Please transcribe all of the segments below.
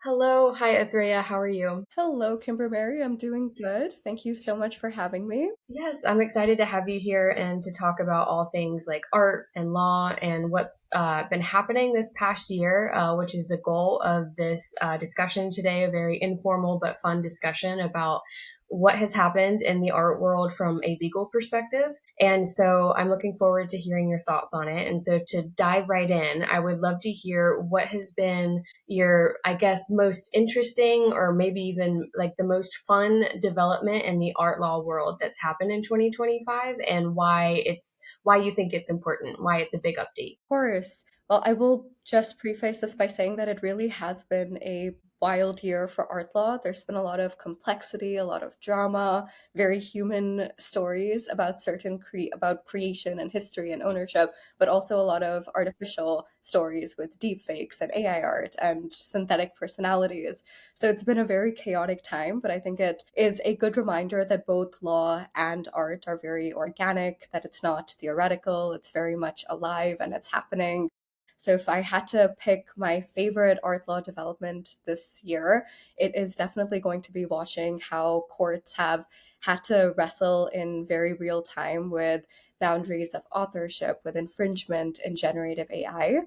Hello, hi Atreya, how are you? Hello, Kimber Mary. I'm doing good. Thank you so much for having me. Yes, I'm excited to have you here and to talk about all things like art and law and what's been happening this past year, which is the goal of this discussion today, a very informal but fun discussion about what has happened in the art world from a legal perspective. And so I'm looking forward to hearing your thoughts on it. And so to dive right in, I would love to hear what has been your, I guess, most interesting or maybe even like the most fun development in the art law world that's happened in 2025 and why you think it's important, why it's a big update. Of course. Well, I will just preface this by saying that it really has been a wild year for art law. There's been a lot of complexity, a lot of drama, very human stories about about creation and history and ownership, but also a lot of artificial stories with deepfakes and AI art and synthetic personalities. So it's been a very chaotic time, but I think it is a good reminder that both law and art are very organic, that it's not theoretical, it's very much alive and it's happening. So if I had to pick my favorite art law development this year, it is definitely going to be watching how courts have had to wrestle in very real time with boundaries of authorship, with infringement in generative AI.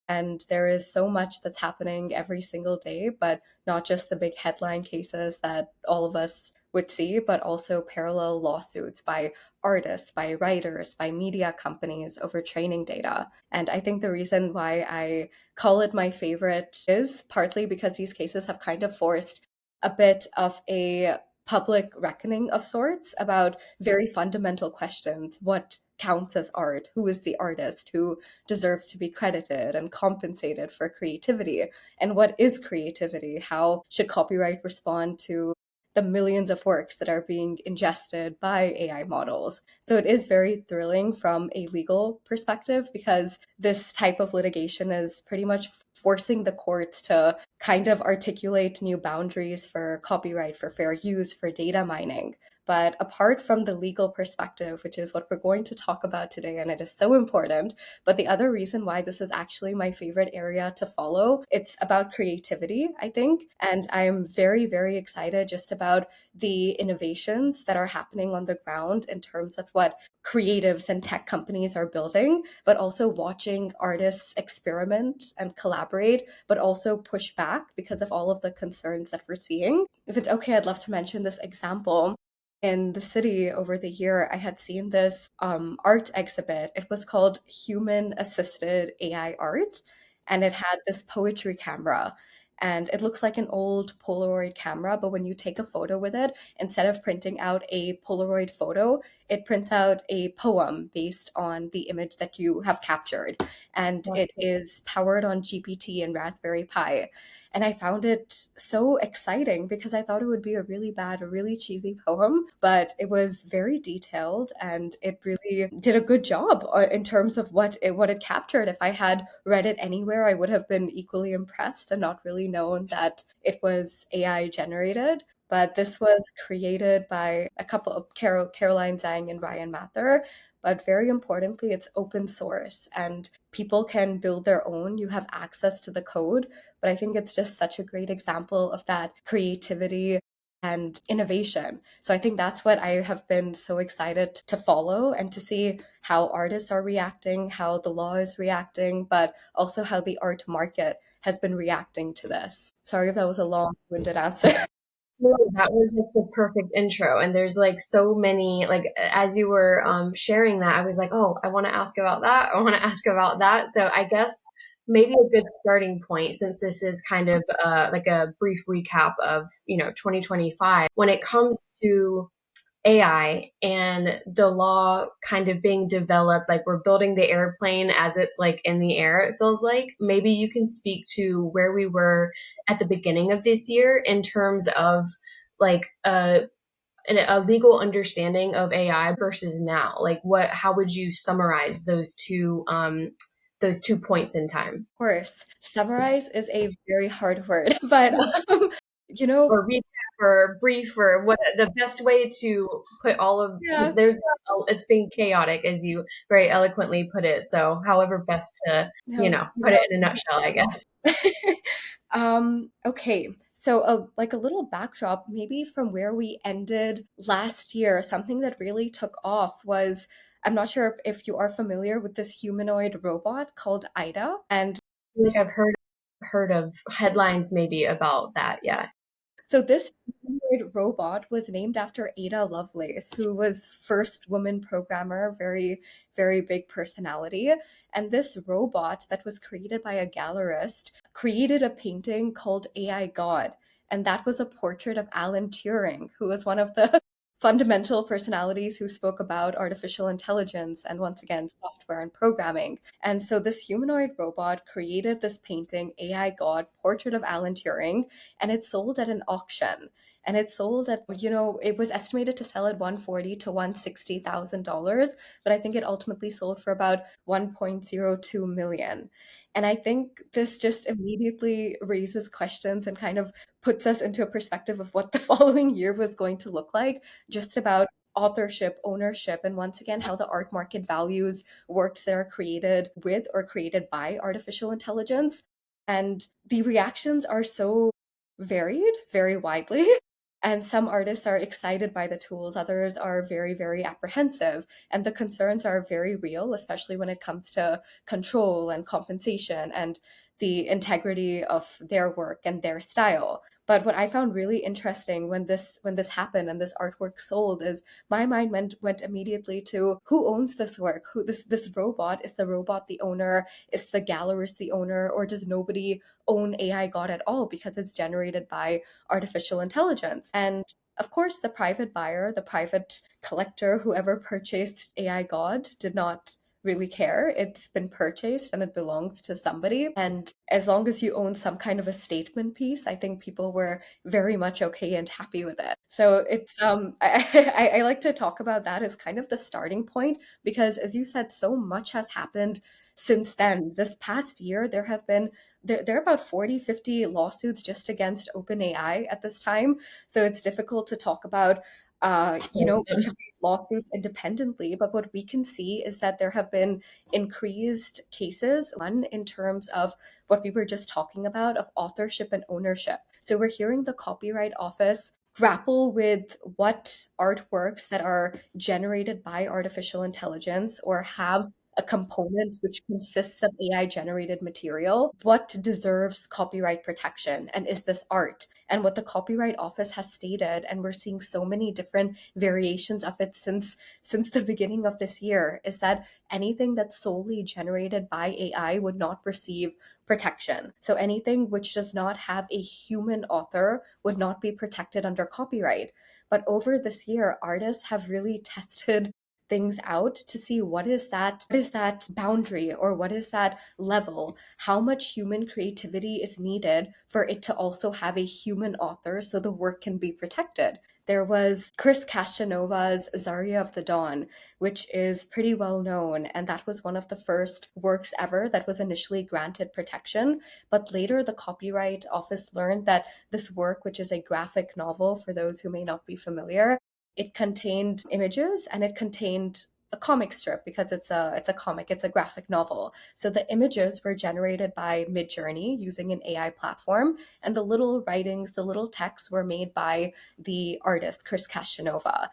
And there is so much that's happening every single day, but not just the big headline cases that all of us would see, but also parallel lawsuits by artists, by writers, by media companies over training data. And I think the reason why I call it my favorite is partly because these cases have kind of forced a bit of a public reckoning of sorts about very fundamental questions. What counts as art? Who is the artist? Who deserves to be credited and compensated for creativity? And what is creativity? How should copyright respond to the millions of works that are being ingested by AI models? So it is very thrilling from a legal perspective because this type of litigation is pretty much forcing the courts to kind of articulate new boundaries for copyright, for fair use, for data mining. But apart from the legal perspective, which is what we're going to talk about today, and it is so important, but the other reason why this is actually my favorite area to follow, it's about creativity, I think. And I'm very, very excited just about the innovations that are happening on the ground in terms of what creatives and tech companies are building, but also watching artists experiment and collaborate, but also push back because of all of the concerns that we're seeing. If it's okay, I'd love to mention this example. In the city over the year, I had seen this art exhibit. It was called Human Assisted AI Art, and it had this poetry camera. And it looks like an old Polaroid camera, but when you take a photo with it, instead of printing out a Polaroid photo, it prints out a poem based on the image that you have captured. And That's it is powered on GPT and Raspberry Pi. And I found it so exciting because I thought it would be a really bad, a really cheesy poem, but it was very detailed and it really did a good job in terms of what it captured. If I had read it anywhere, I would have been equally impressed and not really known that it was AI generated. But this was created by a couple of Caroline Zhang and Ryan Mather. But very importantly, it's open source and people can build their own. You have access to the code, but I think it's just such a great example of that creativity and innovation. So I think that's what I have been so excited to follow and to see how artists are reacting, how the law is reacting, but also how the art market has been reacting to this. Sorry if that was a long-winded answer. No, that was like the perfect intro. And there's like so many, like as you were sharing that, I was like, oh, I want to ask about that. I want to ask about that. So I guess maybe a good starting point, since this is kind of like a brief recap of, 2025, when it comes to AI and the law kind of being developed, like we're building the airplane as it's like in the air, it feels like. Maybe you can speak to where we were at the beginning of this year in terms of like a legal understanding of AI versus now. Like how would you summarize those two points in time? Of course, summarize is a very hard word, but you know, Or recap or brief or what the best way to put all of yeah, it's been chaotic as you very eloquently put it, so however best to no, put it in a nutshell, I guess. Okay. So, like a little backdrop, maybe from where we ended last year, something that really took off was, I'm not sure if you are familiar with this humanoid robot called Ida. And Like I've heard of headlines maybe about that. Yeah. so this humanoid robot was named after Ada Lovelace, who was first woman programmer, very, very big personality. And this robot that was created by a gallerist created a painting called AI God. And that was a portrait of Alan Turing, who was one of the fundamental personalities who spoke about artificial intelligence and once again software and programming. And so this humanoid robot created this painting, AI God, portrait of Alan Turing, and it sold at an auction. And it sold at, it was estimated to sell at 140 to $160,000, but I think it ultimately sold for about 1.02 million. And I think this just immediately raises questions and kind of puts us into a perspective of what the following year was going to look like, just about authorship, ownership, and once again, how the art market values works that are created with or created by artificial intelligence. And the reactions are so varied, very widely. And some artists are excited by the tools, others are very, very apprehensive. And the concerns are very real, especially when it comes to control and compensation and the integrity of their work and their style. But what I found really interesting when this happened and this artwork sold is my mind went immediately to who owns this work? Who this robot? Is the robot the owner? Is the gallerist the owner? Or does nobody own AI God at all because it's generated by artificial intelligence? And of course, the private buyer, the private collector, whoever purchased AI God did not really care. It's been purchased and it belongs to somebody. And as long as you own some kind of a statement piece, I think people were very much okay and happy with it. So it's I like to talk about that as kind of the starting point because as you said, so much has happened since then. This past year, there are about 40, 50 lawsuits just against OpenAI at this time. So it's difficult to talk about each of these lawsuits independently. But what we can see is that there have been increased cases, one in terms of what we were just talking about of authorship and ownership. So we're hearing the Copyright Office grapple with what artworks that are generated by artificial intelligence or have a component which consists of AI generated material, what deserves copyright protection? And is this art? And what the Copyright Office has stated, and we're seeing so many different variations of it since the beginning of this year, is that anything that's solely generated by AI would not receive protection. So anything which does not have a human author would not be protected under copyright. But over this year, artists have really tested things out to see what is that boundary or what is that level, how much human creativity is needed for it to also have a human author so the work can be protected. There was Chris Castanova's Zarya of the Dawn, which is pretty well known, and that was one of the first works ever that was initially granted protection. But later, the Copyright Office learned that this work, which is a graphic novel for those who may not be familiar, it contained images and it contained a comic strip because it's a comic, it's a graphic novel. So the images were generated by Midjourney using an AI platform, and the little writings, the little texts were made by the artist Chris Casanova.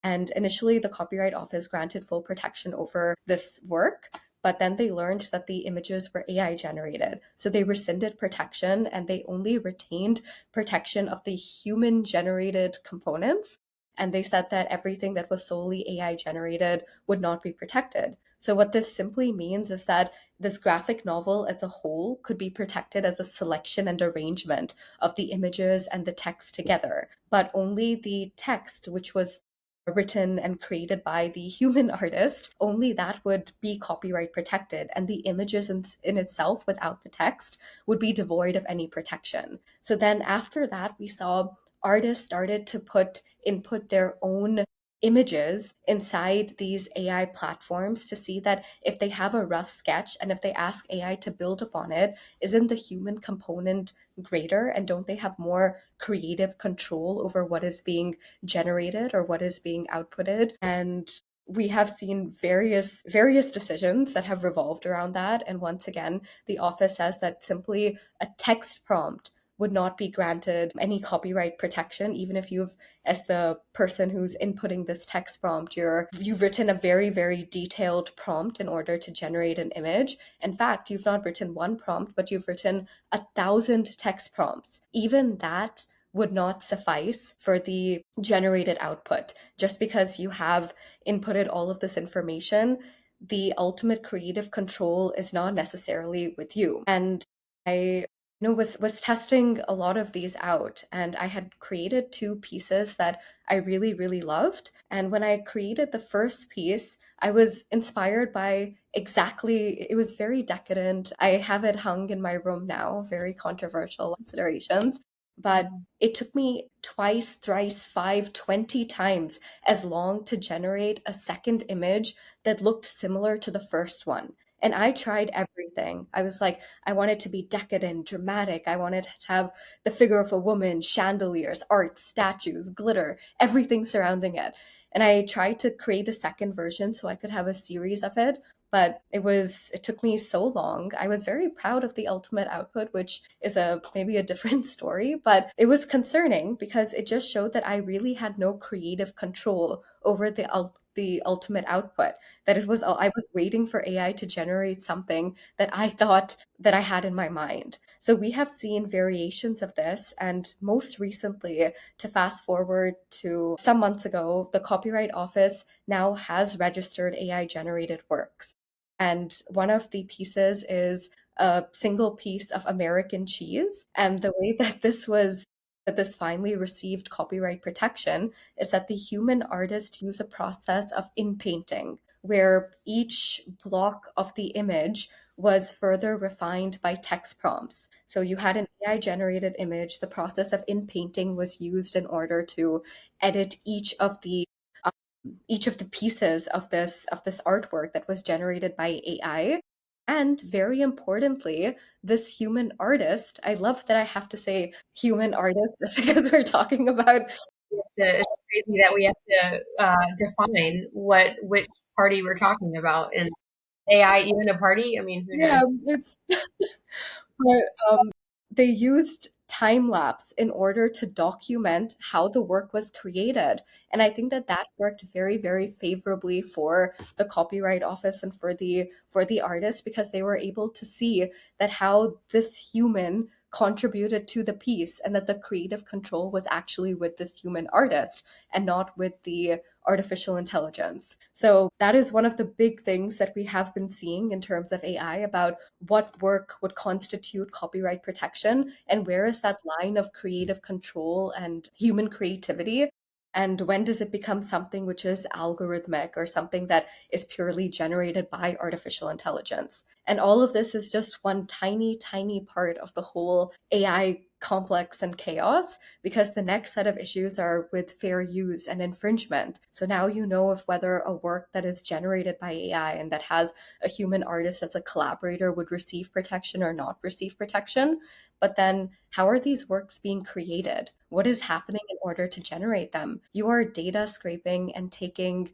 And initially, the Copyright Office granted full protection over this work, but then they learned that the images were AI generated. So they rescinded protection and they only retained protection of the human generated components. And they said that everything that was solely AI generated would not be protected. So, what this simply means is that this graphic novel as a whole could be protected as a selection and arrangement of the images and the text together, but only the text, which was written and created by the human artist, only that would be copyright protected. And the images in itself, without the text, would be devoid of any protection. So then after that, we saw artists started to input their own images inside these AI platforms to see that if they have a rough sketch and if they ask AI to build upon it, isn't the human component greater and don't they have more creative control over what is being generated or what is being outputted? And we have seen various decisions that have revolved around that. And once again, the office says that simply a text prompt would not be granted any copyright protection, even if you've, as the person who's inputting this text prompt, you've written a very detailed prompt in order to generate an image. In fact, you've not written one prompt, but you've written 1,000 text prompts. Even that would not suffice for the generated output. Just because you have inputted all of this information, the ultimate creative control is not necessarily with you. And I was testing a lot of these out, and I had created two pieces that I really loved. And when I created the first piece, I was inspired by exactly, it was very decadent. I have it hung in my room now, very controversial considerations. But it took me twice, thrice, five, 20 times as long to generate a second image that looked similar to the first one. And I tried everything. I was like, I want it to be decadent, dramatic. I wanted to have the figure of a woman, chandeliers, art, statues, glitter, everything surrounding it. And I tried to create a second version so I could have a series of it, but it took me so long. I was very proud of the ultimate output, which is a maybe a different story, but it was concerning because it just showed that I really had no creative control over the ultimate output. That it was I was waiting for AI to generate something that I thought that I had in my mind. So we have seen variations of this, and most recently, to fast forward to some months ago, the Copyright Office now has registered AI generated works. And one of the pieces is a single piece of American cheese. And the way that this finally received copyright protection is that the human artist used a process of inpainting, where each block of the image was further refined by text prompts. So you had an AI generated image. The process of inpainting was used in order to edit each of the pieces of this artwork that was generated by AI. And very importantly, this human artist, I love that I have to say human artist just because we're talking about. It's crazy that we have to define which party we're talking about. And AI, even a party? I mean, who Yeah, knows? it's but they used time lapse in order to document how the work was created. And I think that that worked very favorably for the Copyright Office and for the artist, because they were able to see that how this human contributed to the piece, and that the creative control was actually with this human artist and not with the artificial intelligence. So that is one of the big things that we have been seeing in terms of AI about what work would constitute copyright protection, and where is that line of creative control and human creativity, and when does it become something which is algorithmic or something that is purely generated by artificial intelligence. And all of this is just one tiny part of the whole AI complex and chaos, because the next set of issues are with fair use and infringement. So now you know if whether a work that is generated by AI and that has a human artist as a collaborator would receive protection or not receive protection. But then, how are these works being created? What is happening in order to generate them? You are data scraping and taking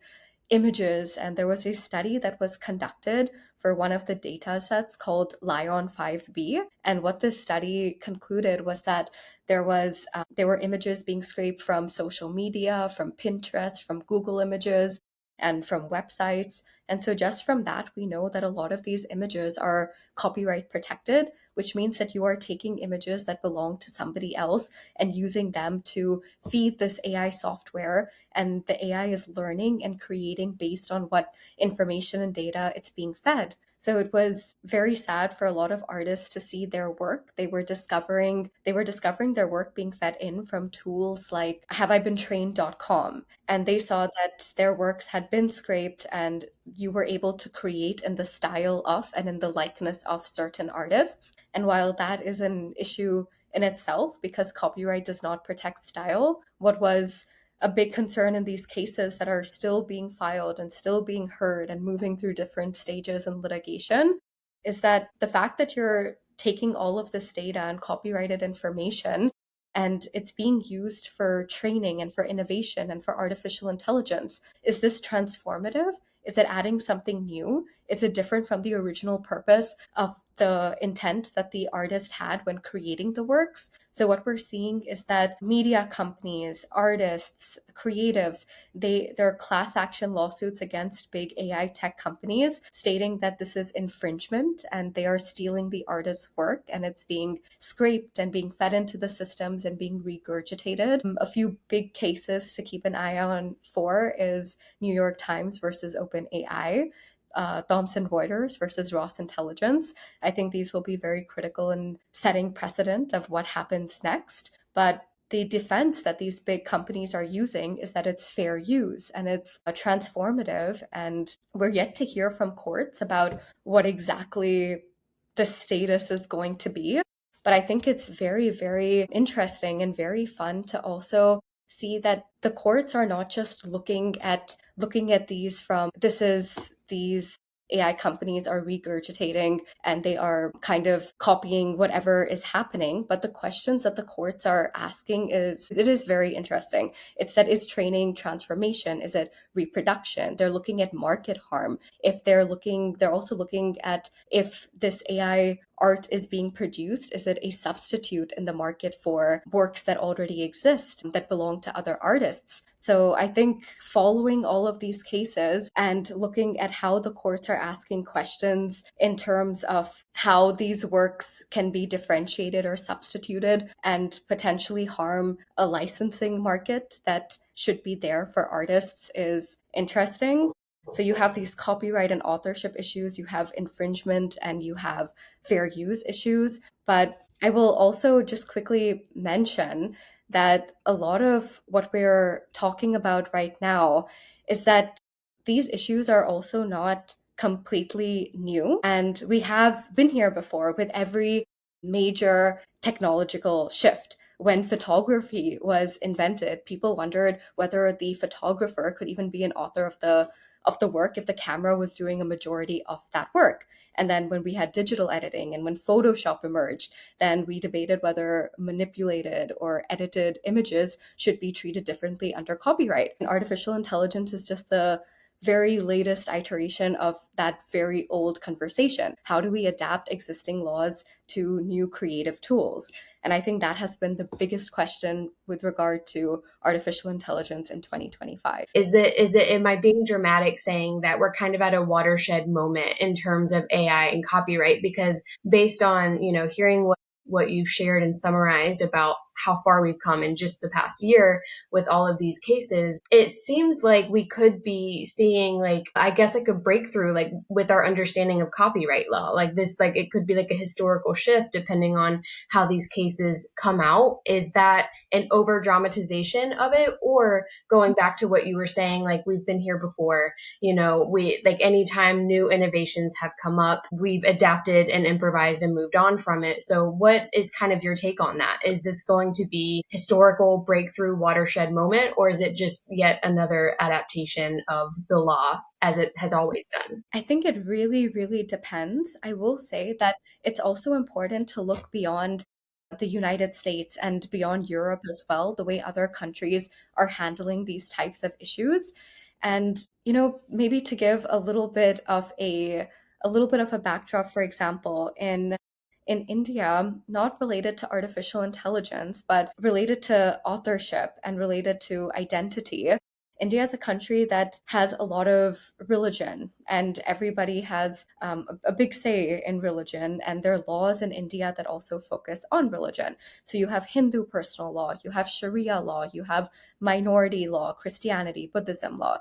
images. And there was a study that was conducted for one of the data sets called Lion 5B. And what this study concluded was that there were images being scraped from social media, from Pinterest, from Google Images, and from websites. And so just from that, we know that a lot of these images are copyright protected, which means that you are taking images that belong to somebody else and using them to feed this AI software. And the AI is learning and creating based on what information and data it's being fed. So it was very sad for a lot of artists to see their work. They were discovering their work being fed in from tools like haveibeentrained.com. And they saw that their works had been scraped, and you were able to create in the style of and in the likeness of certain artists. And while that is an issue in itself, because copyright does not protect style, what was a big concern in these cases that are still being filed and still being heard and moving through different stages in litigation is that the fact that you're taking all of this data and copyrighted information and it's being used for training and for innovation and for artificial intelligence. Is this transformative? Is it adding something new? Is it different from the original purpose of the intent that the artist had when creating the works? So what we're seeing is that media companies, artists, creatives, there are class action lawsuits against big AI tech companies stating that this is infringement and they are stealing the artist's work and it's being scraped and being fed into the systems and being regurgitated. A few big cases to keep an eye on for is New York Times versus OpenAI, Thomson Reuters versus Ross Intelligence. I think these will be very critical in setting precedent of what happens next. But the defense that these big companies are using is that it's fair use and it's transformative. And we're yet to hear from courts about what exactly the status is going to be. But I think it's very, very interesting and very fun to also see that the courts are not just looking at these from this is these AI companies are regurgitating and they are kind of copying whatever is happening. But the questions that the courts are asking it is very interesting. It's that is training transformation? Is it reproduction? They're looking at market harm. If they're also looking at if this AI art is being produced, is it a substitute in the market for works that already exist that belong to other artists? So I think following all of these cases and looking at how the courts are asking questions in terms of how these works can be differentiated or substituted and potentially harm a licensing market that should be there for artists is interesting. So you have these copyright and authorship issues, you have infringement, and you have fair use issues. But I will also just quickly mention that a lot of what we're talking about right now is that these issues are also not completely new. And we have been here before with every major technological shift. When photography was invented, people wondered whether the photographer could even be an author of the work if the camera was doing a majority of that work. And then when we had digital editing and when Photoshop emerged, then we debated whether manipulated or edited images should be treated differently under copyright. And artificial intelligence is just the very latest iteration of that very old conversation. How do we adapt existing laws to new creative tools? And I think that has been the biggest question with regard to artificial intelligence in 2025. Is it am I being dramatic saying that we're kind of at a watershed moment in terms of AI and copyright? Because based on, hearing what you've shared and summarized about how far we've come in just the past year with all of these cases, it seems like we could be seeing, like, I guess, like a breakthrough, like with our understanding of copyright law. Like this, like it could be like a historical shift depending on how these cases come out. Is that an over dramatization of it, or going back to what you were saying, like we've been here before, we, like, anytime new innovations have come up, we've adapted and improvised and moved on from it. So what is kind of your take on that? Is this going to be historical breakthrough watershed moment, or is it just yet another adaptation of the law as it has always done? I think it really, really depends. I will say that it's also important to look beyond the United States and beyond Europe as well, the way other countries are handling these types of issues. And, maybe to give a little bit of a backdrop, for example, in India, not related to artificial intelligence, but related to authorship and related to identity. India is a country that has a lot of religion, and everybody has a big say in religion. And there are laws in India that also focus on religion. So you have Hindu personal law, you have Sharia law, you have minority law, Christianity, Buddhism law.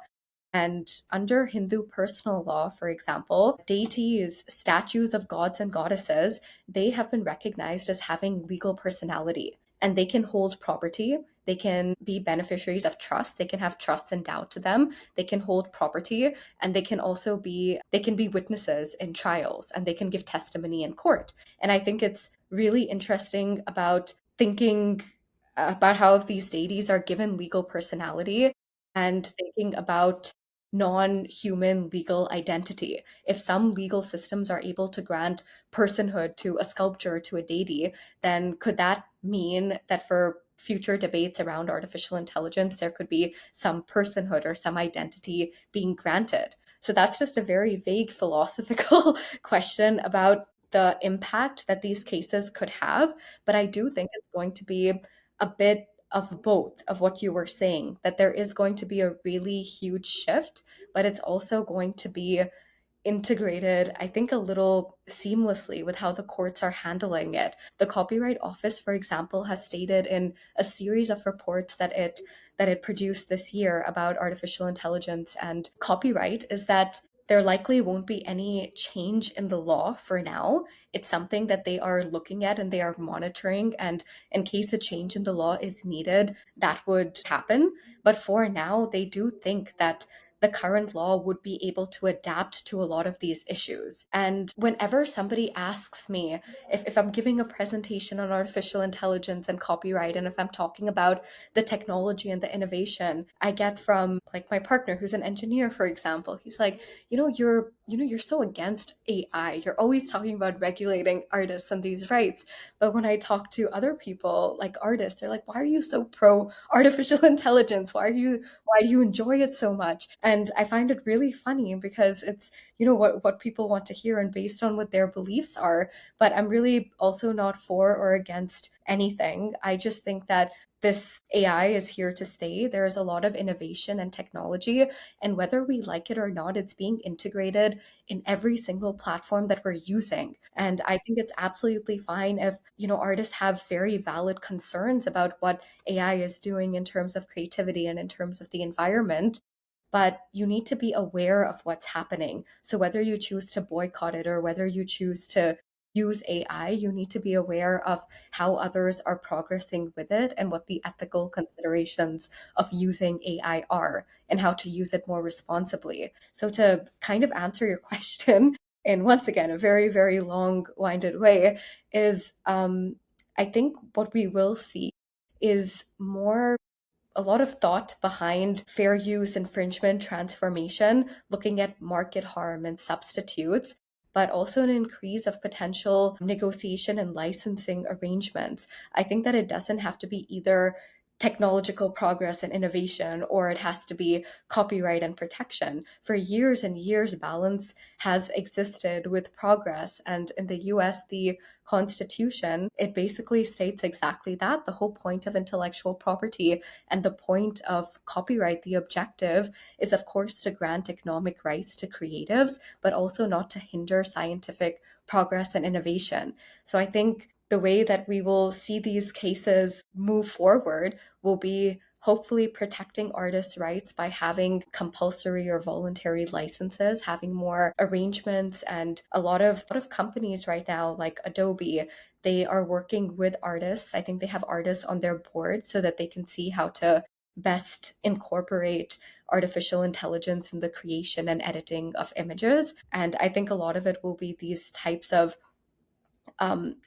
And under Hindu personal law, for example, deities, statues of gods and goddesses, they have been recognized as having legal personality and they can hold property. They can be beneficiaries of trust. They can have trusts endowed to them. They can hold property and they can be witnesses in trials and they can give testimony in court. And I think it's really interesting about thinking about how these deities are given legal personality and thinking about non-human legal identity. If some legal systems are able to grant personhood to a sculpture, to a deity, then could that mean that for future debates around artificial intelligence, there could be some personhood or some identity being granted? So that's just a very vague philosophical question about the impact that these cases could have. But I do think it's going to be a bit of both of what you were saying, that there is going to be a really huge shift, but it's also going to be integrated, I think, a little seamlessly with how the courts are handling it. The Copyright Office, for example, has stated in a series of reports that it produced this year about artificial intelligence and copyright is that there likely won't be any change in the law for now. It's something that they are looking at and they are monitoring. And in case a change in the law is needed, that would happen. But for now, they do think that the current law would be able to adapt to a lot of these issues. And whenever somebody asks me if I'm giving a presentation on artificial intelligence and copyright, and if I'm talking about the technology and the innovation, I get from like my partner who's an engineer, for example, he's like, you're so against AI. You're always talking about regulating artists and these rights. But when I talk to other people, like artists, they're like, why are you so pro artificial intelligence? Why do you enjoy it so much? And I find it really funny because it's, what people want to hear and based on what their beliefs are. But I'm really also not for or against anything. I just think that this AI is here to stay. There is a lot of innovation and technology, and whether we like it or not, it's being integrated in every single platform that we're using. And I think it's absolutely fine if, artists have very valid concerns about what AI is doing in terms of creativity and in terms of the environment. But you need to be aware of what's happening. So whether you choose to boycott it or whether you choose to use AI, you need to be aware of how others are progressing with it and what the ethical considerations of using AI are and how to use it more responsibly. So to kind of answer your question in once again a very, very long-winded way is I think what we will see is more a lot of thought behind fair use, infringement, transformation, looking at market harm and substitutes, but also an increase of potential negotiation and licensing arrangements. I think that it doesn't have to be either technological progress and innovation or it has to be copyright and protection. For years and years, balance has existed with progress. And in the US, the Constitution, it basically states exactly that. The whole point of intellectual property and the point of copyright, the objective is, of course, to grant economic rights to creatives, but also not to hinder scientific progress and innovation. So I think the way that we will see these cases move forward will be hopefully protecting artists' rights by having compulsory or voluntary licenses, having more arrangements, and a lot of companies right now, like Adobe, they are working with artists. I think they have artists on their board so that they can see how to best incorporate artificial intelligence in the creation and editing of images. And I think a lot of it will be these types of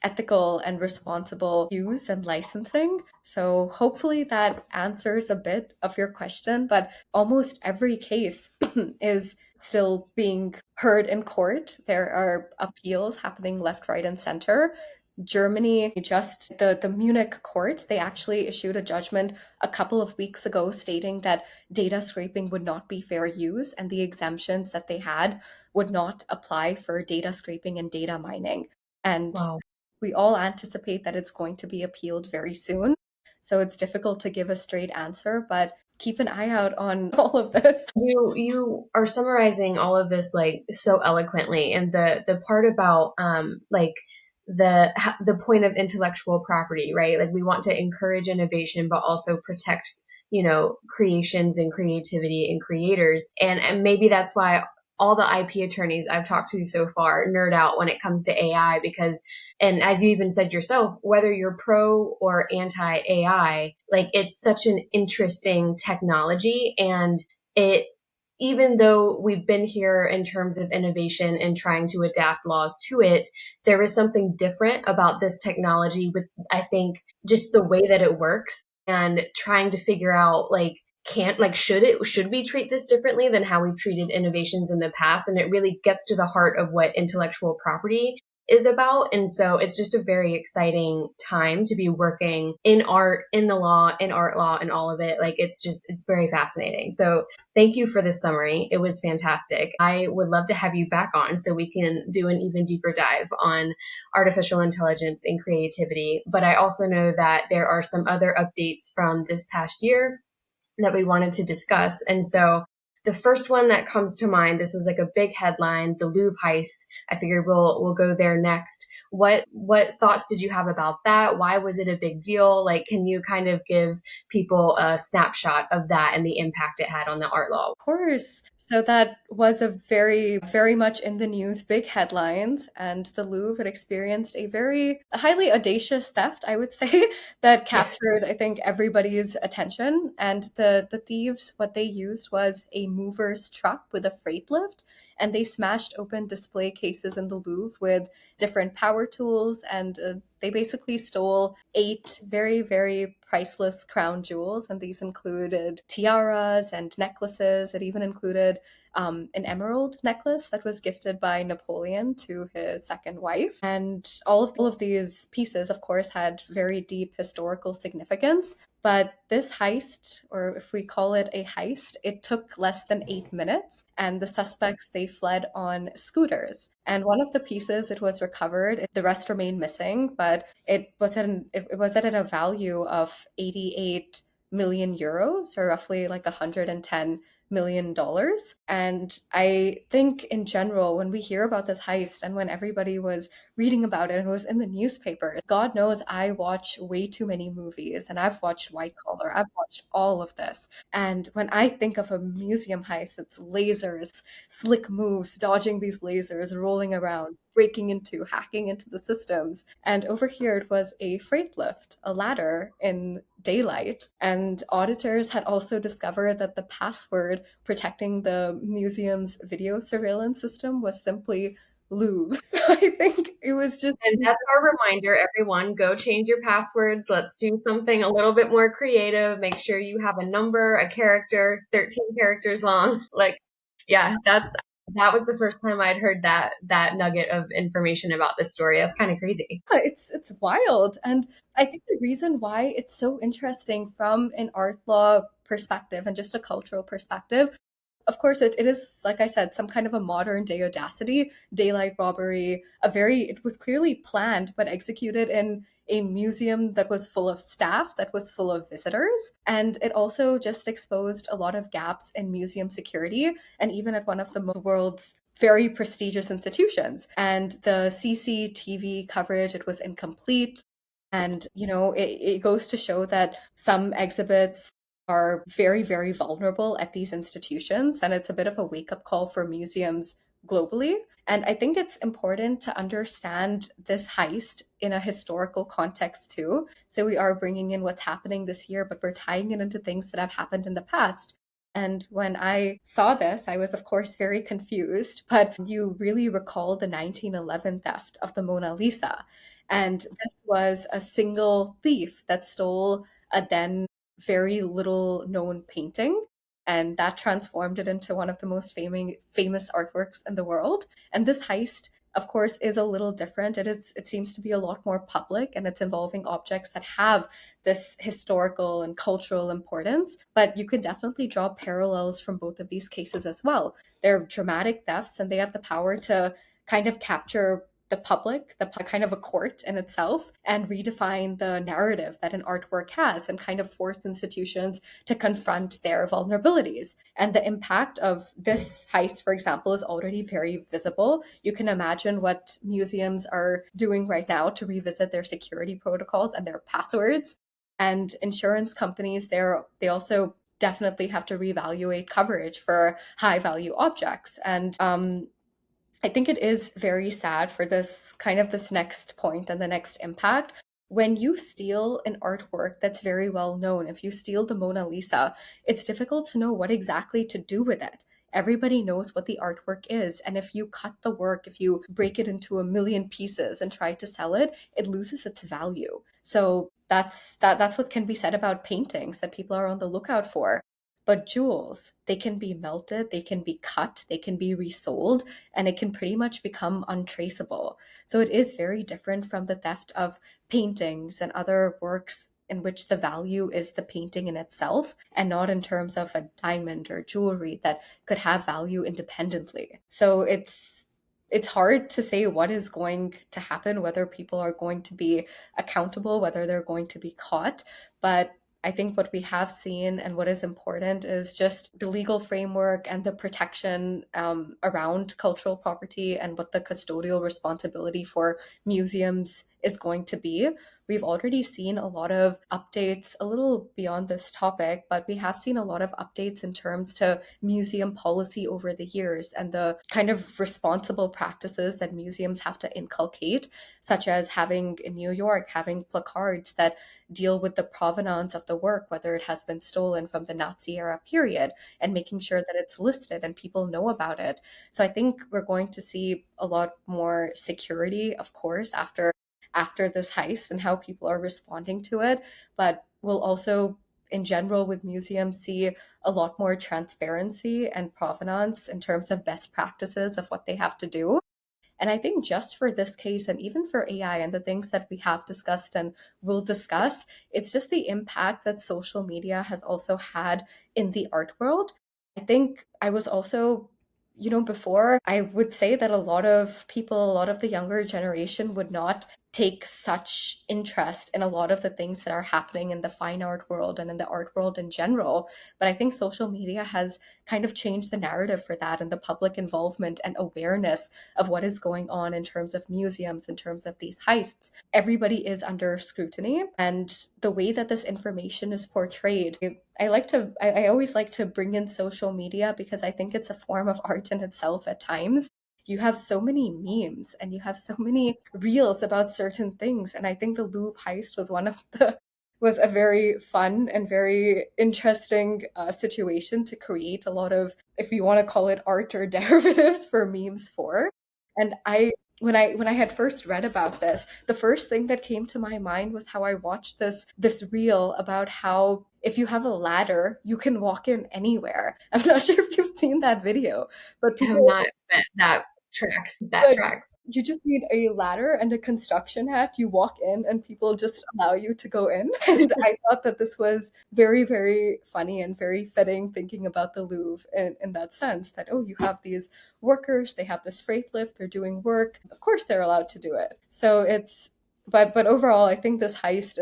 ethical and responsible use and licensing. So hopefully that answers a bit of your question, but almost every case is still being heard in court. There are appeals happening left, right, and center. Germany, just the Munich court, they actually issued a judgment a couple of weeks ago stating that data scraping would not be fair use and the exemptions that they had would not apply for data scraping and data mining. And Wow. we all anticipate that it's going to be appealed very soon. So it's difficult to give a straight answer, but keep an eye out on all of this. You are summarizing all of this like so eloquently, and the part about like the point of intellectual property, right? Like we want to encourage innovation but also protect, creations and creativity and creators. And maybe that's why all the IP attorneys I've talked to so far nerd out when it comes to AI because, and as you even said yourself, whether you're pro or anti AI, like it's such an interesting technology. And it, even though we've been here in terms of innovation and trying to adapt laws to it, there is something different about this technology with, I think, just the way that it works and trying to figure out like can't, like, should we treat this differently than how we've treated innovations in the past? And it really gets to the heart of what intellectual property is about. And so it's just a very exciting time to be working in art, in the law, in art law, and all of it. Like, it's very fascinating. So thank you for this summary. It was fantastic. I would love to have you back on so we can do an even deeper dive on artificial intelligence and creativity. But I also know that there are some other updates from this past year that we wanted to discuss. And so the first one that comes to mind, this was like a big headline, the Louvre heist. I figured we'll go there next. What thoughts did you have about that? Why was it a big deal? Like, can you kind of give people a snapshot of that and the impact it had on the art law? Course. So that was a very, very much in the news, big headlines, and the Louvre had experienced a highly audacious theft, I would say, that Yes. captured, I think, everybody's attention. And the thieves, what they used was a mover's truck with a freight lift, and they smashed open display cases in the Louvre with different power tools, and they basically stole eight very, very priceless crown jewels. And these included tiaras and necklaces. It even included an emerald necklace that was gifted by Napoleon to his second wife. And all of these pieces, of course, had very deep historical significance. But this heist, or if we call it a heist, it took less than 8 minutes, and the suspects they fled on scooters. And one of the pieces it was recovered, the rest remained missing, but it was at a value of 88 million euros, or roughly like $110 million. And I think in general, when we hear about this heist and when everybody was reading about it and it was in the newspaper, God knows I watch way too many movies and I've watched White Collar, I've watched all of this. And when I think of a museum heist, it's lasers, slick moves, dodging these lasers, rolling around, breaking into, hacking into the systems. And over here, it was a freight lift, a ladder in daylight. And auditors had also discovered that the password protecting the museum's video surveillance system was simply Louvre. So I think it was just And that's our reminder, everyone, go change your passwords. Let's do something a little bit more creative. Make sure you have a number, a character, 13 characters long. Like, yeah, that was the first time I'd heard that nugget of information about this story. That's kind of crazy. yeah, it's wild. And I think the reason why it's so interesting from an art law perspective and just a cultural perspective, of course, it is, like I said, some kind of a modern day audacity, daylight robbery, it was clearly planned but executed in a museum that was full of staff, that was full of visitors. And it also just exposed a lot of gaps in museum security, and even at one of the world's very prestigious institutions. And the CCTV coverage, it was incomplete. And, it goes to show that some exhibits are very, very vulnerable at these institutions. And it's a bit of a wake up call for museums globally. And I think it's important to understand this heist in a historical context too. So we are bringing in what's happening this year, but we're tying it into things that have happened in the past. And when I saw this, I was, of course, very confused. But you really recall the 1911 theft of the Mona Lisa. And this was a single thief that stole a then very little known painting. And that transformed it into one of the most famous artworks in the world. And this heist, of course, is a little different. It seems to be a lot more public, and it's involving objects that have this historical and cultural importance. But you can definitely draw parallels from both of these cases as well. They're dramatic thefts, and they have the power to kind of capture the public, kind of a court in itself, and redefine the narrative that an artwork has, and kind of force institutions to confront their vulnerabilities. And the impact of this heist, for example, is already very visible. You can imagine what museums are doing right now to revisit their security protocols and their passwords. And insurance companies, they also definitely have to reevaluate coverage for high value objects. And I think it is very sad for this next point and the next impact. When you steal an artwork that's very well known, if you steal the Mona Lisa, it's difficult to know what exactly to do with it. Everybody knows what the artwork is. And if you cut the work, if you break it into a million pieces and try to sell it, it loses its value. So that's what can be said about paintings that people are on the lookout for. But jewels, they can be melted, they can be cut, they can be resold, and it can pretty much become untraceable. So it is very different from the theft of paintings and other works in which the value is the painting in itself and not in terms of a diamond or jewelry that could have value independently. So it's hard to say what is going to happen, whether people are going to be accountable, whether they're going to be caught. But I think what we have seen and what is important is just the legal framework and the protection around cultural property and what the custodial responsibility for museums is going to be. We've already seen a lot of updates, a little beyond this topic, but we have seen a lot of updates in terms to museum policy over the years and the kind of responsible practices that museums have to inculcate, such as having in New York, having placards that deal with the provenance of the work, whether it has been stolen from the Nazi era period, and making sure that it's listed and people know about it. So I think we're going to see a lot more security, of course, after this heist and how people are responding to it, but we'll also in general with museums see a lot more transparency and provenance in terms of best practices of what they have to do. And I think just for this case, and even for AI and the things that we have discussed and will discuss, it's just the impact that social media has also had in the art world. I think I was also, before I would say that a lot of people, a lot of the younger generation would not take such interest in a lot of the things that are happening in the fine art world and in the art world in general. But I think social media has kind of changed the narrative for that and the public involvement and awareness of what is going on in terms of museums, in terms of these heists. Everybody is under scrutiny, and the way that this information is portrayed, I always like to bring in social media because I think it's a form of art in itself at times. You have so many memes and you have so many reels about certain things, and I think the Louvre heist was one of the was a very fun and very interesting situation to create a lot of, if you want to call it art or derivatives for memes for. And when I had first read about this, the first thing that came to my mind was how I watched this reel about how if you have a ladder, you can walk in anywhere. I'm not sure if you've seen that video, but I have people not, but that tracks. That but tracks. you just need a ladder and a construction hat. You walk in and people just allow you to go in. And I thought that this was very, very funny and very fitting thinking about the Louvre in that sense that, oh, you have these workers, they have this freight lift, they're doing work. Of course they're allowed to do it. So but overall, I think this heist,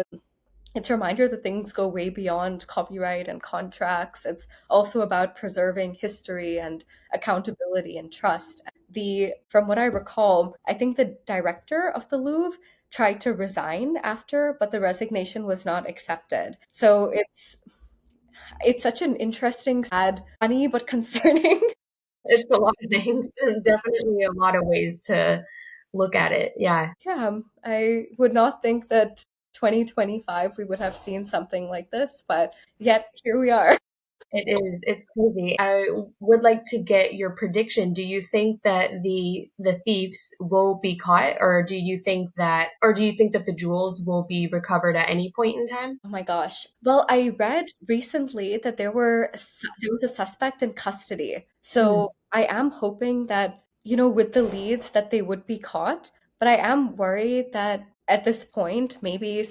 it's a reminder that things go way beyond copyright and contracts. It's also about preserving history and accountability and trust. The From what I recall, I think the director of the Louvre tried to resign after, but the resignation was not accepted. So it's such an interesting, sad, funny but concerning. It's a lot of things and definitely a lot of ways to look at it. Yeah. Yeah, I would not think that 2025 we would have seen something like this, but yet here we are. It is. It's crazy. I would like to get your prediction. Do you think that the thieves will be caught, or do you think that the jewels will be recovered at any point in time? Oh my gosh. Well, I read recently that there was a suspect in custody. Mm, So I am hoping that, with the leads that they would be caught, but I am worried that at this point, maybe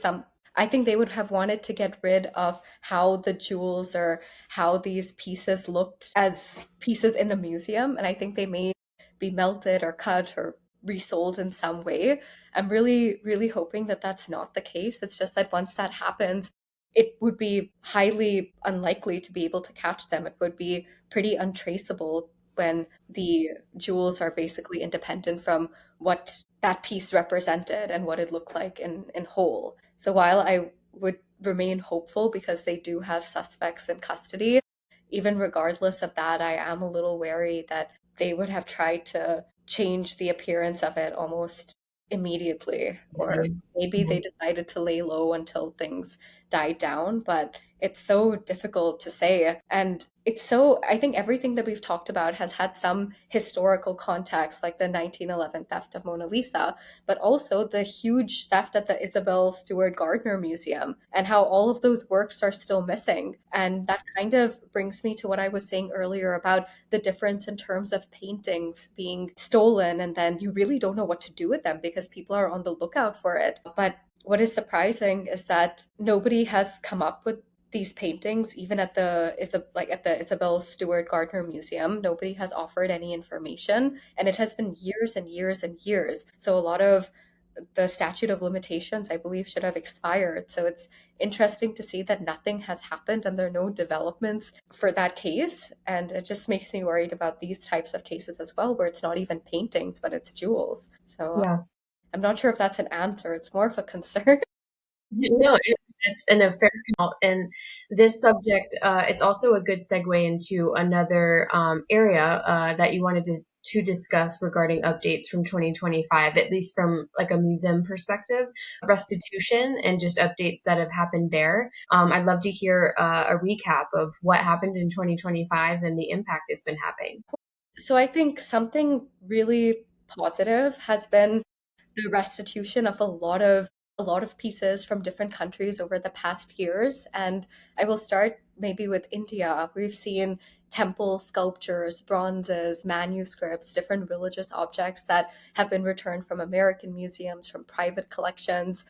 I think they would have wanted to get rid of how the jewels or how these pieces looked as pieces in a museum. And I think they may be melted or cut or resold in some way. I'm really, really hoping that that's not the case. It's just that once that happens, it would be highly unlikely to be able to catch them. It would be pretty untraceable when the jewels are basically independent from what that piece represented and what it looked like in whole. So while I would remain hopeful because they do have suspects in custody, even regardless of that, I am a little wary that they would have tried to change the appearance of it almost immediately, or maybe they decided to lay low until things died down. But it's so difficult to say. And it's so, I think everything that we've talked about has had some historical context, like the 1911 theft of Mona Lisa, but also the huge theft at the Isabel Stewart Gardner Museum and how all of those works are still missing. And that kind of brings me to what I was saying earlier about the difference in terms of paintings being stolen, and then you really don't know what to do with them because people are on the lookout for it. But what is surprising is that nobody has come up with these paintings, even at the at the Isabel Stewart Gardner Museum. Nobody has offered any information, and it has been years and years and years. So a lot of the statute of limitations, I believe, should have expired. So it's interesting to see that nothing has happened and there are no developments for that case. And it just makes me worried about these types of cases as well, where it's not even paintings, but it's jewels. So Yeah. I'm not sure if that's an answer. It's more of a concern. No, it's an a fair count. And this subject, it's also a good segue into another area that you wanted to discuss regarding updates from 2025, at least from like a museum perspective, restitution and just updates that have happened there. I'd love to hear a recap of what happened in 2025 and the impact it's been having. So I think something really positive has been the restitution of a lot of pieces from different countries over the past years. And I will start maybe with India. We've seen temple sculptures, bronzes, manuscripts, different religious objects that have been returned from American museums, from private collections.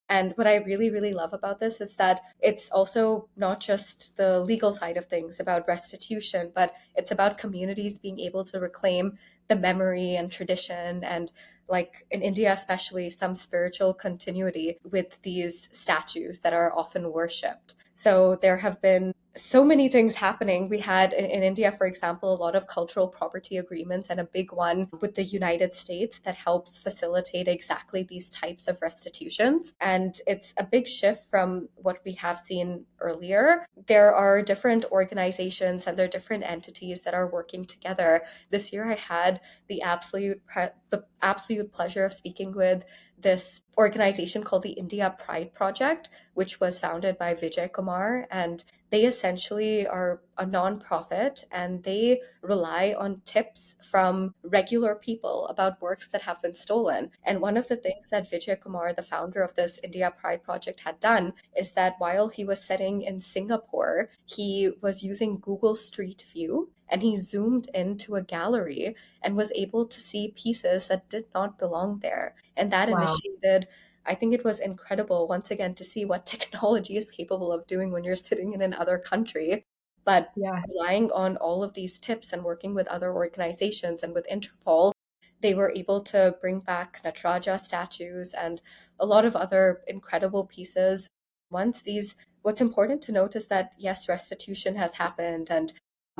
And what I really, really love about this is that it's also not just the legal side of things about restitution, but it's about communities being able to reclaim the memory and tradition and, like in India especially, some spiritual continuity with these statues that are often worshipped. So there have been so many things happening. We had in India, for example, a lot of cultural property agreements and a big one with the United States that helps facilitate exactly these types of restitutions. And it's a big shift from what we have seen earlier. There are different organizations and there are different entities that are working together. This year I had the absolute pleasure of speaking with this organization called the India Pride Project, which was founded by Vijay Kumar. And they essentially are a nonprofit and they rely on tips from regular people about works that have been stolen. And one of the things that Vijay Kumar, the founder of this India Pride Project, had done is that while he was sitting in Singapore, he was using Google Street View and he zoomed into a gallery and was able to see pieces that did not belong there. And that Wow. initiated, I think it was incredible once again to see what technology is capable of doing when you're sitting in another country. But Yeah. relying on all of these tips and working with other organizations and with Interpol, they were able to bring back Nataraja statues and a lot of other incredible pieces. Once these, what's important to note is that yes, restitution has happened and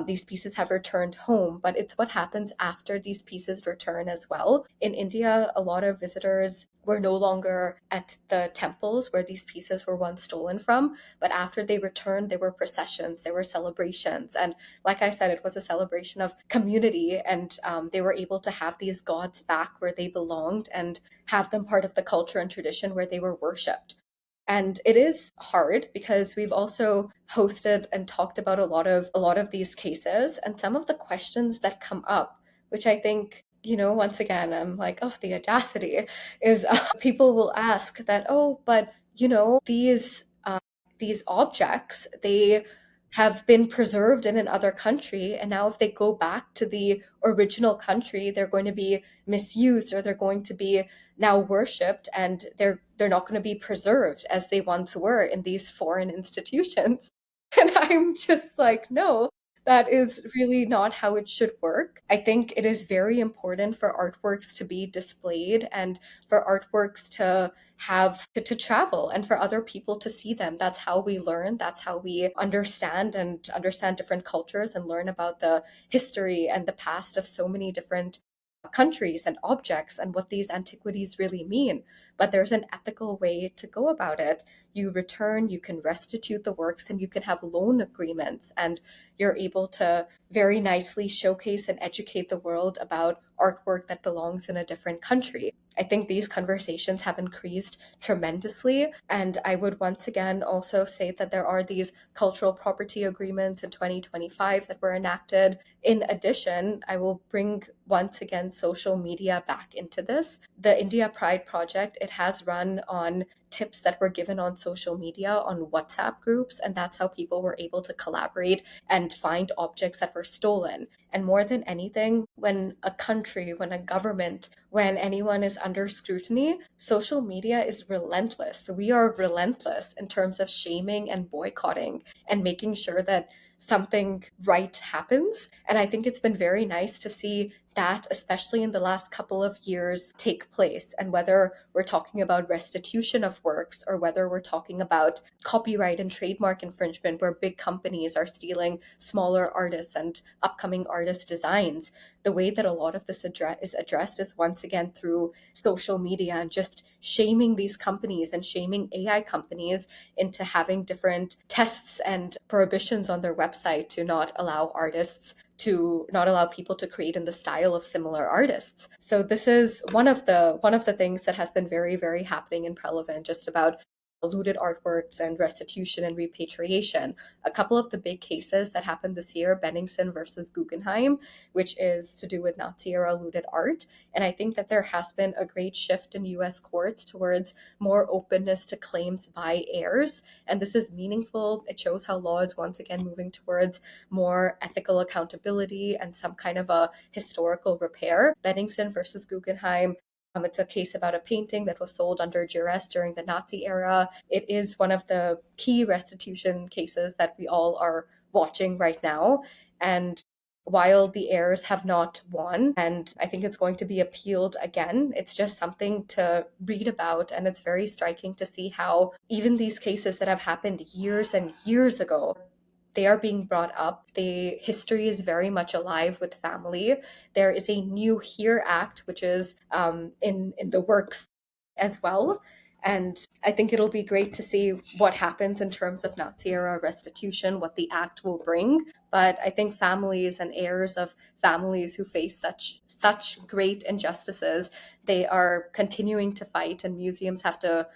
these pieces have returned home, but it's what happens after these pieces return as well. In India, a lot of visitors were no longer at the temples where these pieces were once stolen from, but after they returned, there were processions, there were celebrations. And like I said, it was a celebration of community, and they were able to have these gods back where they belonged and have them part of the culture and tradition where they were worshipped. And it is hard because we've also hosted and talked about a lot of these cases and some of the questions that come up, which I think, you know, once again, I'm like, oh, the audacity is people will ask that, oh, but you know, these objects, they have been preserved in another country, and now if they go back to the original country, they're going to be misused or they're going to be now worshipped, and they're not going to be preserved as they once were in these foreign institutions. And I'm just like, no, that is really not how it should work. I think it is very important for artworks to be displayed and for artworks to to travel and for other people to see them. That's how we learn, that's how we understand and understand different cultures and learn about the history and the past of so many different countries and objects and what these antiquities really mean. but there's an ethical way to go about it. You return, you can restitute the works, and you can have loan agreements, and you're able to very nicely showcase and educate the world about artwork that belongs in a different country. I think these conversations have increased tremendously. And I would once again also say that there are these cultural property agreements in 2025 that were enacted. In addition, I will bring once again social media back into this. The India Pride Project, it has run on tips that were given on social media on WhatsApp groups, and that's how people were able to collaborate and find objects that were stolen. And more than anything, when a country, when a government, when anyone is under scrutiny, social media is relentless. So we are relentless in terms of shaming and boycotting and making sure that something right happens. And I think it's been very nice to see that, especially in the last couple of years, take place. And whether we're talking about restitution of works or whether we're talking about copyright and trademark infringement, where big companies are stealing smaller artists and upcoming artist designs, the way that a lot of this is addressed is once again through social media and just shaming these companies and shaming AI companies into having different tests and prohibitions on their website to not allow artists, to not allow people to create in the style of similar artists. So this is one of the things that has been very, very happening in Prelovin, just about looted artworks and restitution and repatriation. A couple of the big cases that happened this year, Benningsen versus Guggenheim, which is to do with Nazi era looted art. And I think that there has been a great shift in US courts towards more openness to claims by heirs. And this is meaningful. It shows how law is once again moving towards more ethical accountability and some kind of a historical repair. Benningsen versus Guggenheim, it's a case about a painting that was sold under duress during the Nazi era. It is one of the key restitution cases that we all are watching right now. And while the heirs have not won, and I think it's going to be appealed again, it's just something to read about. And it's very striking to see how even these cases that have happened years and years ago, they are being brought up. The history is very much alive with family. There is a New Here Act, which is in the works as well. And I think it'll be great to see what happens in terms of Nazi era restitution, what the act will bring. But I think families and heirs of families who face such great injustices, they are continuing to fight, and museums have to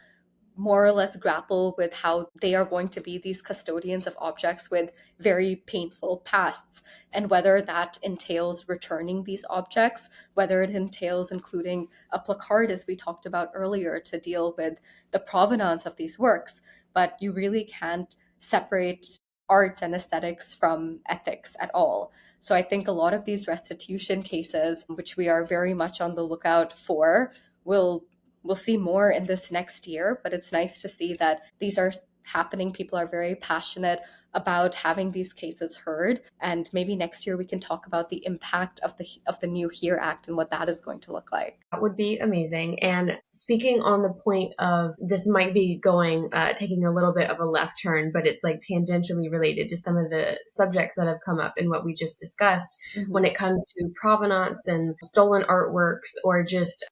more or less grapple with how they are going to be these custodians of objects with very painful pasts, and whether that entails returning these objects, whether it entails including a placard, as we talked about earlier, to deal with the provenance of these works. But you really can't separate art and aesthetics from ethics at all. So I think a lot of these restitution cases, which we are very much on the lookout for, will we'll see more in this next year, but it's nice to see that these are happening. People are very passionate about having these cases heard, and maybe next year we can talk about the impact of the New Here Act and what that is going to look like. That would be amazing. And speaking on the point of this might be going, taking a little bit of a left turn, but it's like tangentially related to some of the subjects that have come up in what we just discussed when it comes to provenance and stolen artworks, or just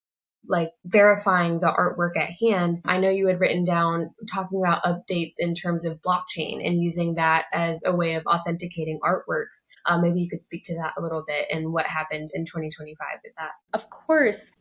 like verifying the artwork at hand. I know you had written down talking about updates in terms of blockchain and using that as a way of authenticating artworks. Maybe you could speak to that a little bit and what happened in 2025 with that. Of course,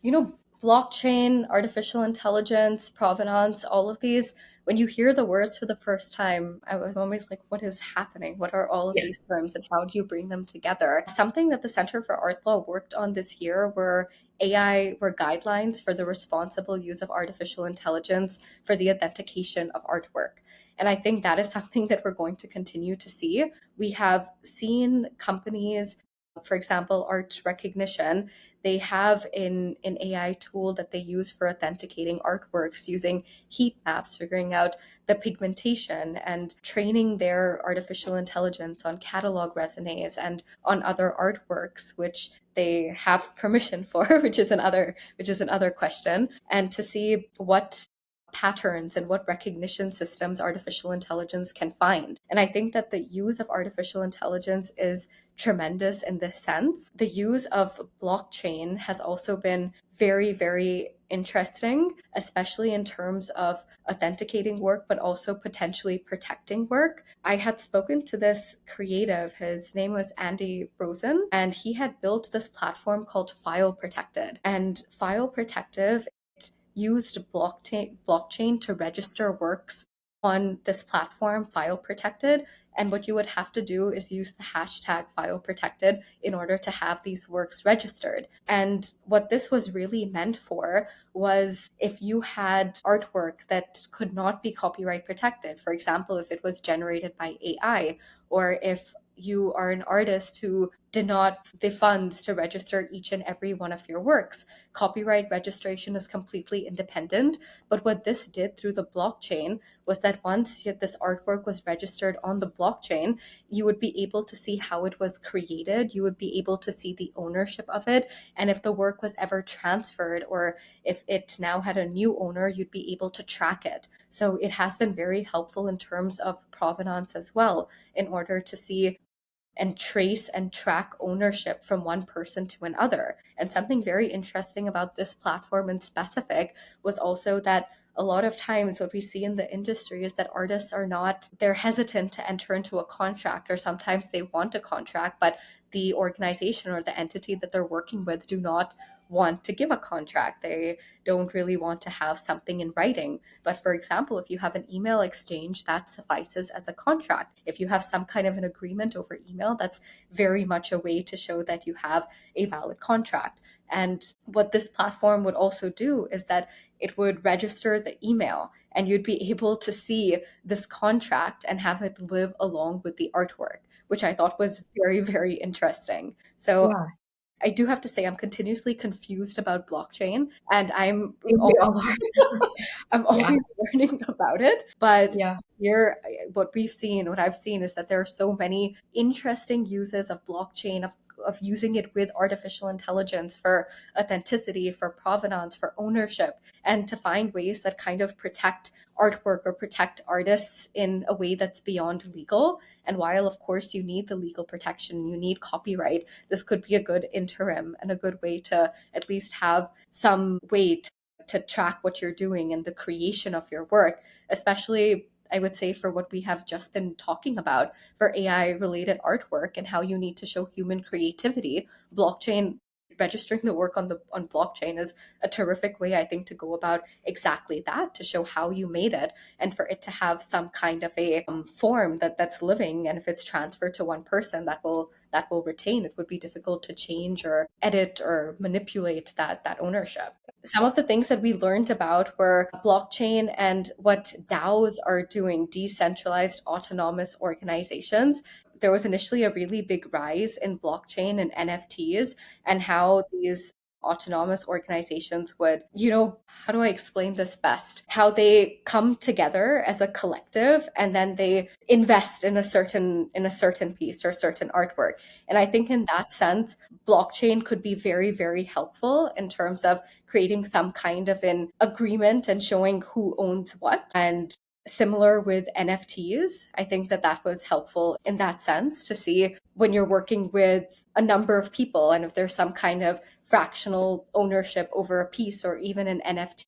blockchain, artificial intelligence, provenance, all of these, when you hear the words for the first time, I was always like, what is happening? What are all of these Yes. terms and how do you bring them together? Something that the Center for Art Law worked on this year were guidelines for the responsible use of artificial intelligence for the authentication of artwork. And I think that is something that we're going to continue to see. We have seen companies, for example, art recognition, they have an AI tool that they use for authenticating artworks using heat maps, figuring out the pigmentation and training their artificial intelligence on catalog raisonnés and on other artworks, which they have permission for, which is another question, and to see what patterns and what recognition systems artificial intelligence can find. And I think that the use of artificial intelligence is tremendous in this sense. The use of blockchain has also been very, very interesting, especially in terms of authenticating work, but also potentially protecting work. I had spoken to this creative, his name was Andy Rosen, and he had built this platform called File Protected. And File Protective used blockchain to register works on this platform, File Protected. And what you would have to do is use the hashtag File Protected in order to have these works registered. And what this was really meant for was if you had artwork that could not be copyright protected, for example, if it was generated by AI, or if you are an artist who did not the funds to register each and every one of your works. Copyright registration is completely independent. But what this did through the blockchain was that once this artwork was registered on the blockchain, you would be able to see how it was created. You would be able to see the ownership of it. And if the work was ever transferred or if it now had a new owner, you'd be able to track it. So it has been very helpful in terms of provenance as well, in order to see and trace and track ownership from one person to another. And something very interesting about this platform in specific was also that a lot of times what we see in the industry is that artists are not, they're hesitant to enter into a contract, or sometimes they want a contract, but the organization or the entity that they're working with do not want to give a contract. They don't really want to have something in writing. But for example, if you have an email exchange, that suffices as a contract. If you have some kind of an agreement over email, that's very much a way to show that you have a valid contract. And what this platform would also do is that it would register the email, and you'd be able to see this contract and have it live along with the artwork, which I thought was very, very interesting. So Yeah, I do have to say I'm continuously confused about blockchain, and I think we all are. I'm Yeah, always learning about it. But yeah, here, what I've seen is that there are so many interesting uses of blockchain, of using it with artificial intelligence for authenticity, for provenance, for ownership, and to find ways that kind of protect artwork or protect artists in a way that's beyond legal. And while, of course, you need the legal protection, you need copyright, this could be a good interim and a good way to at least have some way to track what you're doing and the creation of your work, especially I would say for what we have just been talking about for AI related artwork and how you need to show human creativity. Blockchain registering the work on blockchain is a terrific way, I think, to go about exactly that, to show how you made it and for it to have some kind of a form that's living. And if it's transferred to one person, that will retain. It would be difficult to change or edit or manipulate that ownership. Some of the things that we learned about were blockchain and what DAOs are doing, decentralized autonomous organizations. There was initially a really big rise in blockchain and NFTs, and how these autonomous organizations would, how do I explain this best? How they come together as a collective and then they invest in a certain piece or certain artwork. And I think in that sense, blockchain could be very, very helpful in terms of creating some kind of an agreement and showing who owns what. And similar with NFTs, I think that was helpful in that sense, to see when you're working with a number of people and if there's some kind of fractional ownership over a piece or even an NFT,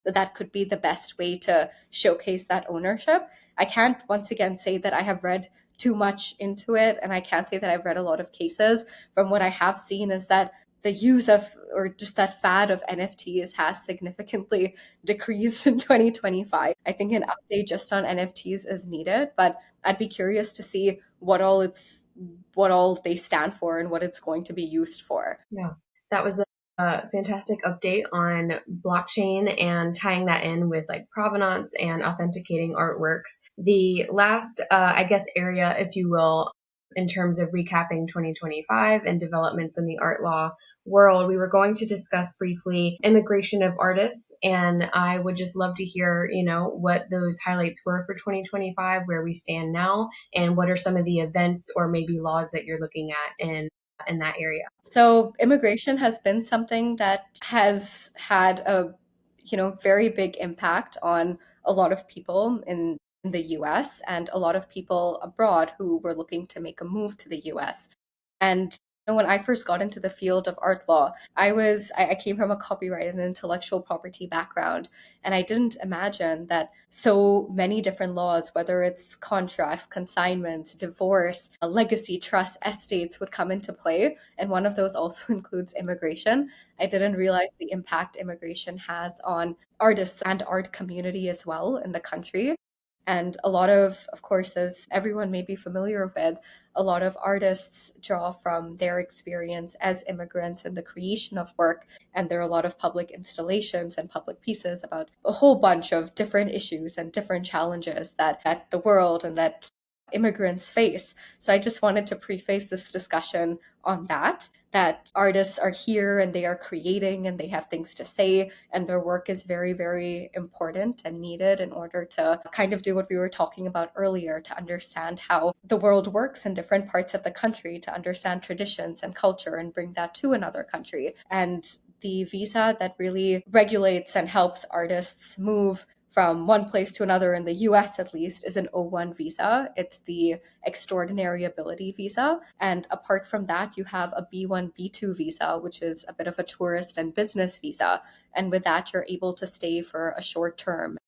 that could be the best way to showcase that ownership. I can't once again say that I have read too much into it, and I can't say that I've read a lot of cases. From what I have seen is that the use of, or just that fad of NFTs has significantly decreased in 2025. I think an update just on NFTs is needed, but I'd be curious to see what all they stand for and what it's going to be used for. yeah. That was a fantastic update on blockchain and tying that in with like provenance and authenticating artworks. The last, I guess, area, if you will, in terms of recapping 2025 and developments in the art law world, we were going to discuss briefly immigration of artists. And I would just love to hear, what those highlights were for 2025, where we stand now, and what are some of the events or maybe laws that you're looking at in that area. So immigration has been something that has had a, very big impact on a lot of people in the US and a lot of people abroad who were looking to make a move to the US. And When I first got into the field of art law, I came from a copyright and intellectual property background, and I didn't imagine that so many different laws, whether it's contracts, consignments, divorce, legacy, trust, estates, would come into play. And one of those also includes immigration. I didn't realize the impact immigration has on artists and art community as well in the country. And a lot of course, as everyone may be familiar with, a lot of artists draw from their experience as immigrants in the creation of work. And there are a lot of public installations and public pieces about a whole bunch of different issues and different challenges that the world and that immigrants face. So I just wanted to preface this discussion on that artists are here and they are creating and they have things to say, and their work is very, very important and needed in order to kind of do what we were talking about earlier, to understand how the world works in different parts of the country, to understand traditions and culture and bring that to another country. And the visa that really regulates and helps artists move from one place to another in the US at least is an O1 visa. It's the extraordinary ability visa. And apart from that, you have a B1, B2 visa, which is a bit of a tourist and business visa. And with that, you're able to stay for a short term,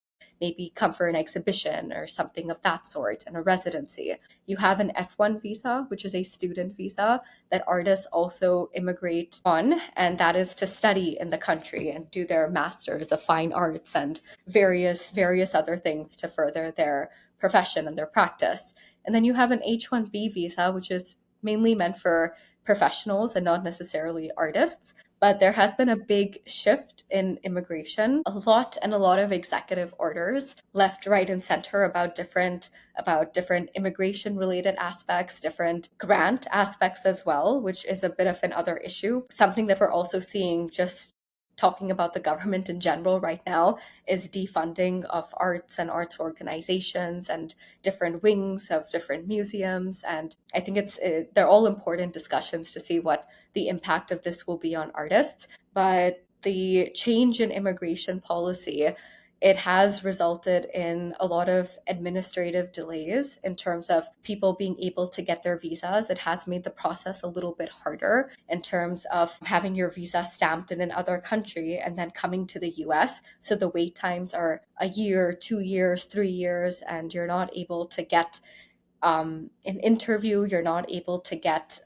maybe come for an exhibition or something of that sort, and a residency. You have an F1 visa, which is a student visa that artists also immigrate on, and that is to study in the country and do their masters of fine arts and various other things to further their profession and their practice. And then you have an H1B visa, which is mainly meant for professionals and not necessarily artists. But there has been a big shift in immigration, a lot of executive orders left, right, and center about different immigration related aspects, different grant aspects as well, which is a bit of an other issue. Something that we're also seeing, just talking about the government in general right now, is defunding of arts and arts organizations and different wings of different museums. And I think they're all important discussions to see what the impact of this will be on artists. But the change in immigration policy, it has resulted in a lot of administrative delays in terms of people being able to get their visas. It has made the process a little bit harder in terms of having your visa stamped in another country and then coming to the US. So the wait times are a year, 2 years, 3 years, and you're not able to get an interview, you're not able to get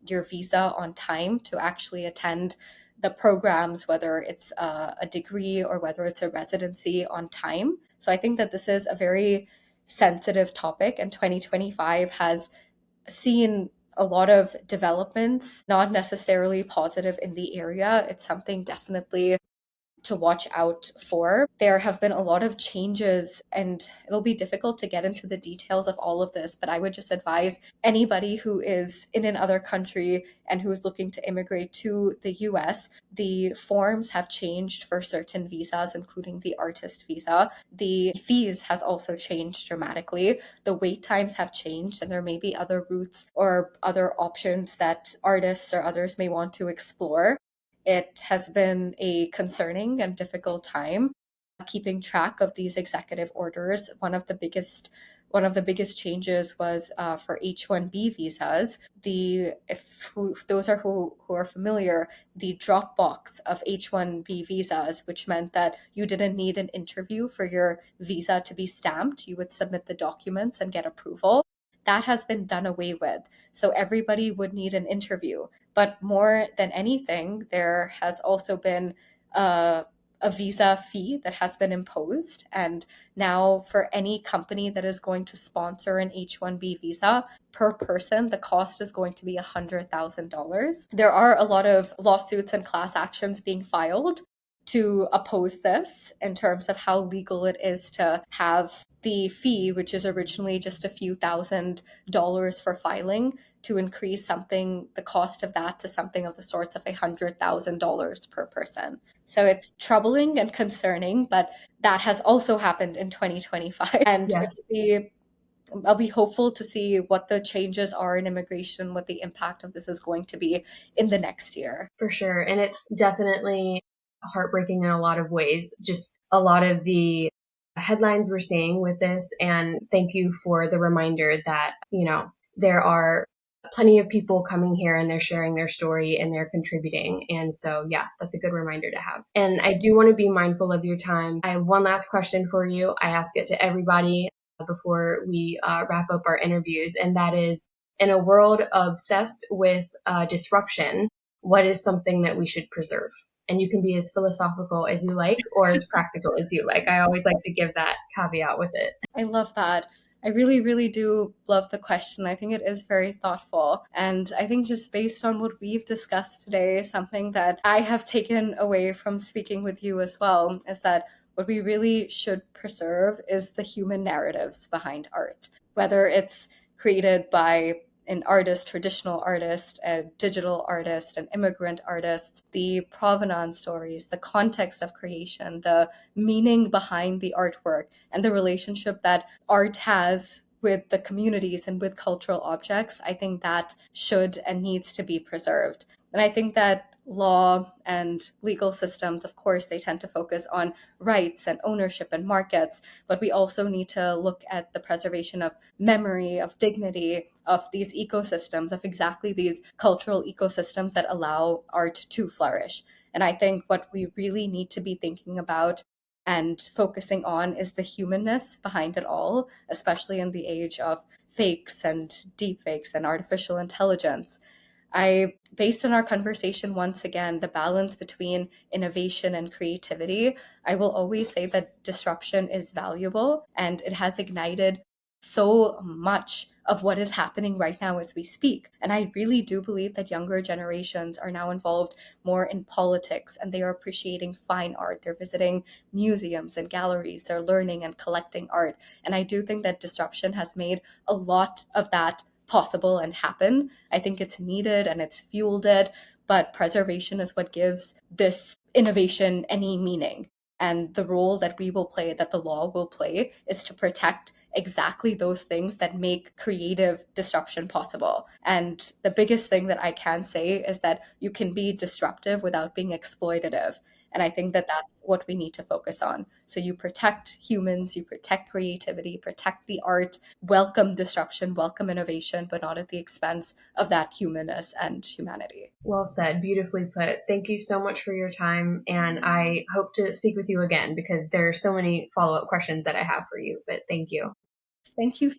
your visa on time to actually attend the programs, whether it's a degree or whether it's a residency, on time. So I think that this is a very sensitive topic, and 2025 has seen a lot of developments, not necessarily positive in the area. It's something definitely to watch out for. There have been a lot of changes, and it'll be difficult to get into the details of all of this, but I would just advise anybody who is in another country and who is looking to immigrate to the US, the forms have changed for certain visas, including the artist visa. The fees has also changed dramatically. The wait times have changed, and there may be other routes or other options that artists or others may want to explore. It has been a concerning and difficult time keeping track of these executive orders. One of the biggest changes was for H-1B visas. Those are who are familiar, the drop box of H-1B visas, which meant that you didn't need an interview for your visa to be stamped. You would submit the documents and get approval. That has been done away with. So everybody would need an interview. But more than anything, there has also been a visa fee that has been imposed. And now, for any company that is going to sponsor an H-1B visa, per person, the cost is going to be $100,000. There are a lot of lawsuits and class actions being filed to oppose this in terms of how legal it is to have the fee, which is originally just a few $1,000s for filing, to increase the cost of that to something of the sorts of $100,000 per person. So it's troubling and concerning, but that has also happened in 2025. And Yes, I'll be hopeful to see what the changes are in immigration, what the impact of this is going to be in the next year. for sure. And it's definitely heartbreaking in a lot of ways. Just a lot of the headlines we're seeing with this. And thank you for the reminder that, there are plenty of people coming here and they're sharing their story and they're contributing. And so, yeah, that's a good reminder to have. And I do want to be mindful of your time. I have one last question for you. I ask it to everybody before we wrap up our interviews, and that is, in a world obsessed with disruption, what is something that we should preserve? And you can be as philosophical as you like or as practical as you like. I always like to give that caveat with it. I love that. I really, really do love the question. I think it is very thoughtful. And I think just based on what we've discussed today, something that I have taken away from speaking with you as well is that what we really should preserve is the human narratives behind art, whether it's created by an artist, traditional artist, a digital artist, an immigrant artist, the provenance stories, the context of creation, the meaning behind the artwork, and the relationship that art has with the communities and with cultural objects. I think that should and needs to be preserved. And I think that law and legal systems, of course, they tend to focus on rights and ownership and markets, but we also need to look at the preservation of memory, of dignity, of these ecosystems, of exactly these cultural ecosystems that allow art to flourish. And I think what we really need to be thinking about and focusing on is the humanness behind it all, especially in the age of fakes and deep fakes and artificial intelligence. Based on our conversation once again, the balance between innovation and creativity, I will always say that disruption is valuable and it has ignited so much of what is happening right now as we speak. And I really do believe that younger generations are now involved more in politics and they are appreciating fine art. They're visiting museums and galleries, they're learning and collecting art. And I do think that disruption has made a lot of that possible and happen. I think it's needed and it's fueled it, but preservation is what gives this innovation any meaning. And the role that we will play, that the law will play, is to protect exactly those things that make creative disruption possible. And the biggest thing that I can say is that you can be disruptive without being exploitative. And I think that that's what we need to focus on. So you protect humans, you protect creativity, protect the art, welcome disruption, welcome innovation, but not at the expense of that humanness and humanity. Well said, beautifully put. Thank you so much for your time. And I hope to speak with you again because there are so many follow up questions that I have for you. But thank you. Thank you